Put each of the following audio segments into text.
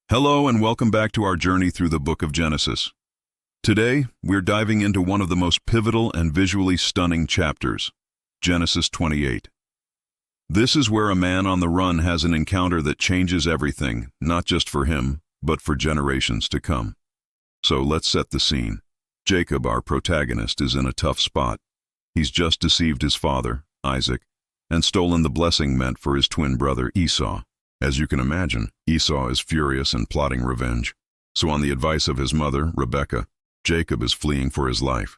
Hello and welcome back to our journey through the book of Genesis. Today, we're diving into one of the most pivotal and visually stunning chapters, Genesis 28. This is where a man on the run has an encounter that changes everything, not just for him, but for generations to come. So let's set the scene. Jacob, our protagonist, is in a tough spot. He's just deceived his father, Isaac, and stolen the blessing meant for his twin brother, Esau. As you can imagine, Esau is furious and plotting revenge. So on the advice of his mother, Rebekah, Jacob is fleeing for his life.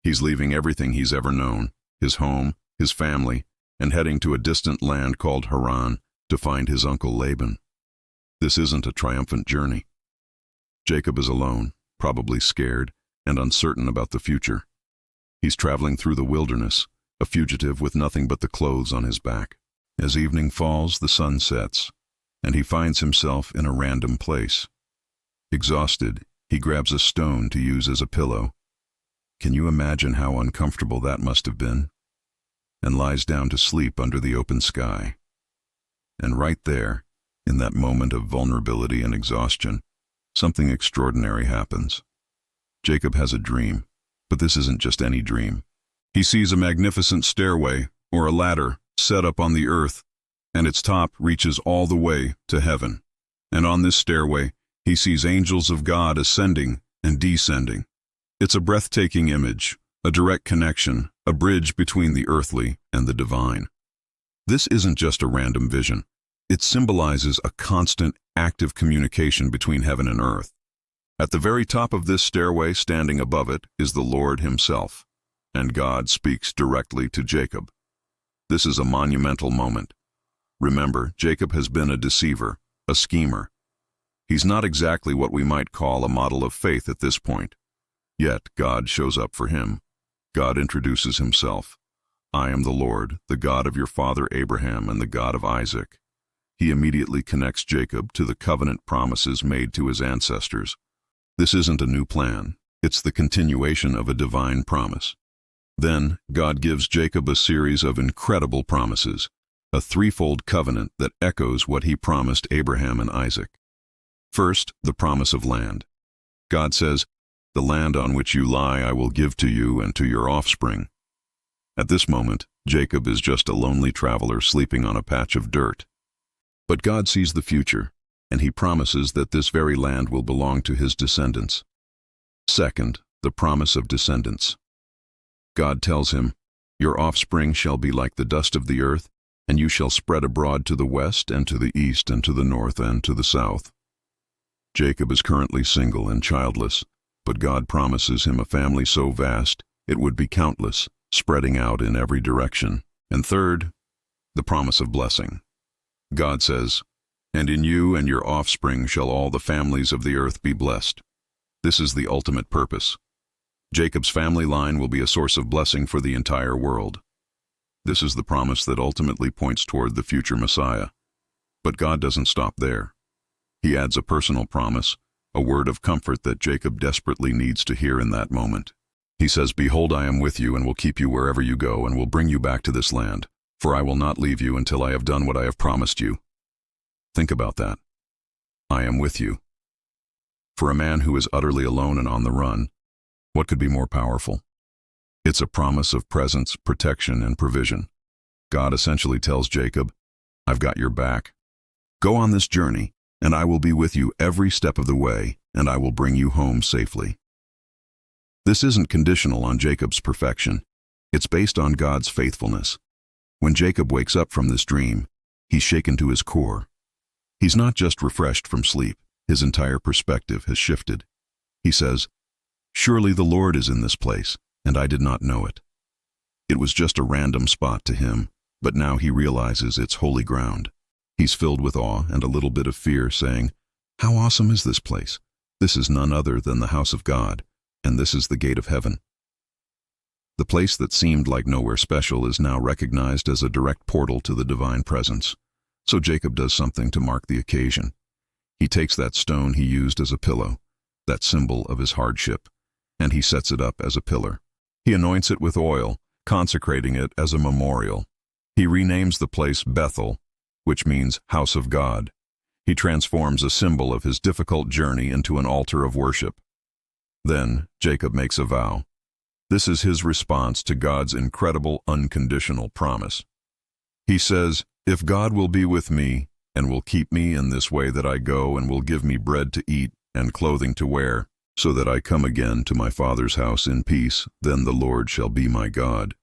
He's leaving everything he's ever known, his home, his family, and heading to a distant land called Haran to find his uncle Laban. This isn't a triumphant journey. Jacob is alone, probably scared, and uncertain about the future. He's traveling through the wilderness, a fugitive with nothing but the clothes on his back. As evening falls, the sun sets, and he finds himself in a random place. Exhausted, he grabs a stone to use as a pillow. Can you imagine how uncomfortable that must have been? And lies down to sleep under the open sky. And right there, in that moment of vulnerability and exhaustion, something extraordinary happens. Jacob has a dream, but this isn't just any dream. He sees a magnificent stairway, or a ladder, set up on the earth, and its top reaches all the way to heaven. And on this stairway, he sees angels of God ascending and descending. It's a breathtaking image, a direct connection, a bridge between the earthly and the divine. This isn't just a random vision. It symbolizes a constant, active communication between heaven and earth. At the very top of this stairway, standing above it, is the Lord himself, and God speaks directly to Jacob. This is a monumental moment. Remember, Jacob has been a deceiver, a schemer. He's not exactly what we might call a model of faith at this point. Yet God shows up for him. God introduces himself. I am the Lord, the God of your father Abraham and the God of Isaac. He immediately connects Jacob to the covenant promises made to his ancestors. This isn't a new plan. It's the continuation of a divine promise. Then, God gives Jacob a series of incredible promises, a threefold covenant that echoes what he promised Abraham and Isaac. First, the promise of land. God says, "The land on which you lie I will give to you and to your offspring." At this moment, Jacob is just a lonely traveler sleeping on a patch of dirt. But God sees the future, and he promises that this very land will belong to his descendants. Second, the promise of descendants. God tells him, "Your offspring shall be like the dust of the earth, and you shall spread abroad to the west and to the east and to the north and to the south." Jacob is currently single and childless, but God promises him a family so vast it would be countless, spreading out in every direction. And third, the promise of blessing. God says, "And in you and your offspring shall all the families of the earth be blessed." This is the ultimate purpose. Jacob's family line will be a source of blessing for the entire world. This is the promise that ultimately points toward the future Messiah. But God doesn't stop there. He adds a personal promise, a word of comfort that Jacob desperately needs to hear in that moment. He says, "Behold, I am with you and will keep you wherever you go and will bring you back to this land, for I will not leave you until I have done what I have promised you." Think about that. I am with you. For a man who is utterly alone and on the run, what could be more powerful? It's a promise of presence, protection, and provision. God essentially tells Jacob, "I've got your back. Go on this journey, and I will be with you every step of the way, and I will bring you home safely." This isn't conditional on Jacob's perfection. It's based on God's faithfulness. When Jacob wakes up from this dream, he's shaken to his core. He's not just refreshed from sleep. His entire perspective has shifted. He says, "Surely the Lord is in this place, and I did not know it." It was just a random spot to him, but now he realizes it's holy ground. He's filled with awe and a little bit of fear, saying, "How awesome is this place? This is none other than the house of God, and this is the gate of heaven." The place that seemed like nowhere special is now recognized as a direct portal to the divine presence. So Jacob does something to mark the occasion. He takes that stone he used as a pillow, that symbol of his hardship, and he sets it up as a pillar. He anoints it with oil, consecrating it as a memorial. He renames the place Bethel, which means house of God. He transforms a symbol of his difficult journey into an altar of worship. Then, Jacob makes a vow. This is his response to God's incredible unconditional promise. He says, "If God will be with me, and will keep me in this way that I go, and will give me bread to eat and clothing to wear, so that I come again to my father's house in peace, then the Lord shall be my God."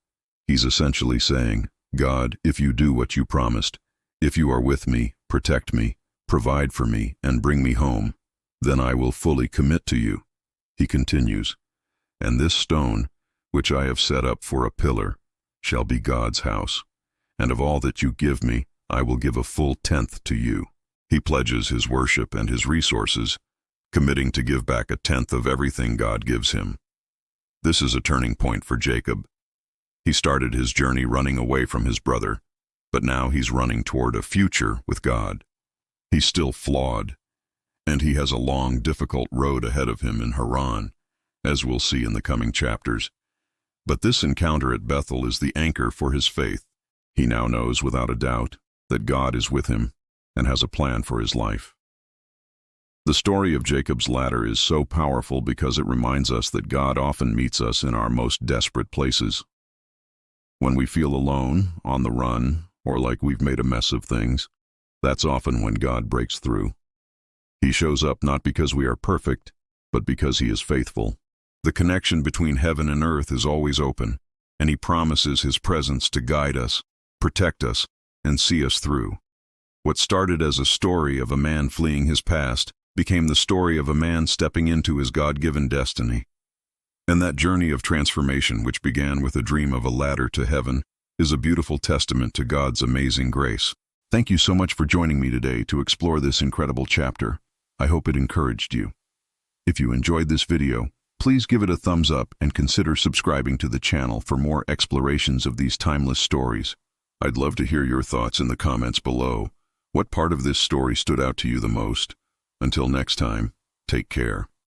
He's essentially saying, God, if you do what you promised, if you are with me, protect me, provide for me, and bring me home, then I will fully commit to you. He continues, "And this stone, which I have set up for a pillar, shall be God's house, and of all that you give me, I will give a full tenth to you." He pledges his worship and his resources, committing to give back a tenth of everything God gives him. This is a turning point for Jacob. He started his journey running away from his brother, but now he's running toward a future with God. He's still flawed, and he has a long, difficult road ahead of him in Haran, as we'll see in the coming chapters. But this encounter at Bethel is the anchor for his faith. He now knows without a doubt that God is with him and has a plan for his life. The story of Jacob's ladder is so powerful because it reminds us that God often meets us in our most desperate places. When we feel alone, on the run, or like we've made a mess of things, that's often when God breaks through. He shows up not because we are perfect, but because he is faithful. The connection between heaven and earth is always open, and he promises his presence to guide us, protect us, and see us through. What started as a story of a man fleeing his past became the story of a man stepping into his God-given destiny. And that journey of transformation, which began with a dream of a ladder to heaven, is a beautiful testament to God's amazing grace. Thank you so much for joining me today to explore this incredible chapter. I hope it encouraged you. If you enjoyed this video, please give it a thumbs up and consider subscribing to the channel for more explorations of these timeless stories. I'd love to hear your thoughts in the comments below. What part of this story stood out to you the most? Until next time, take care.